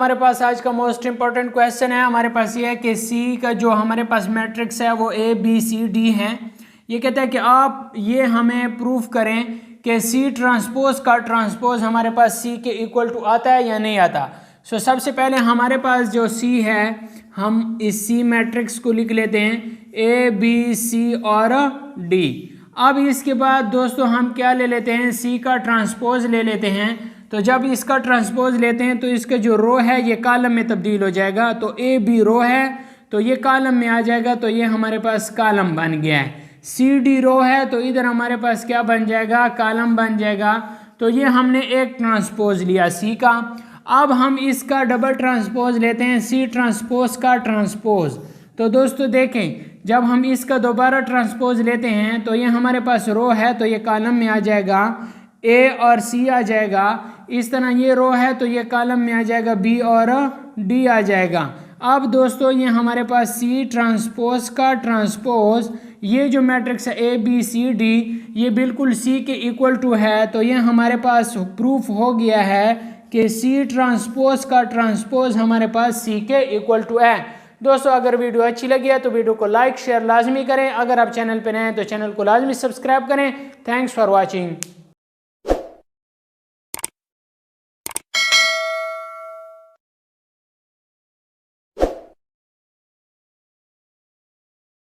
हमारे पास आज का मोस्ट इंपॉर्टेंट क्वेश्चन है। हमारे पास ये है कि सी का जो हमारे पास मैट्रिक्स है वो ए बी सी डी है। ये कहता है कि आप ये हमें प्रूफ करें कि सी ट्रांसपोज का ट्रांसपोज हमारे पास सी के इक्वल टू आता है या नहीं आता। सबसे पहले हमारे पास जो सी है हम इस सी मैट्रिक्स को लिख लेते हैं ए बी सी और डी। अब इसके बाद दोस्तों हम क्या ले लेते हैं, सी का ट्रांसपोज ले लेते हैं। तो जब इसका ट्रांसपोज लेते हैं तो इसका जो रो है ये कॉलम में तब्दील हो जाएगा। तो ए बी रो है तो ये कॉलम में आ जाएगा, तो ये हमारे पास कॉलम बन गया है। सी डी रो है तो इधर हमारे पास क्या बन जाएगा, कॉलम बन जाएगा। तो ये हमने एक ट्रांसपोज लिया सी का। अब हम इसका डबल ट्रांसपोज लेते हैं, सी ट्रांसपोज का ट्रांसपोज। तो दोस्तों देखें जब हम इसका दोबारा ट्रांसपोज लेते हैं तो ये हमारे पास रो है तो ये कॉलम में आ जाएगा, ए और सी आ जाएगा। इस तरह ये रो है तो ये कॉलम में आ जाएगा, बी और डी आ जाएगा। अब दोस्तों ये हमारे पास सी ट्रांसपोज का ट्रांसपोज, ये जो मैट्रिक्स है ए बी सी डी ये बिल्कुल सी के इक्वल टू है। तो ये हमारे पास प्रूफ हो गया है कि सी ट्रांसपोज का ट्रांसपोज हमारे पास सी के इक्वल टू है। दोस्तों अगर वीडियो अच्छी लगी है तो वीडियो को लाइक शेयर लाजमी करें। अगर आप चैनल पर नए हैं तो चैनल को लाजमी सब्सक्राइब करें। Thanks for watching.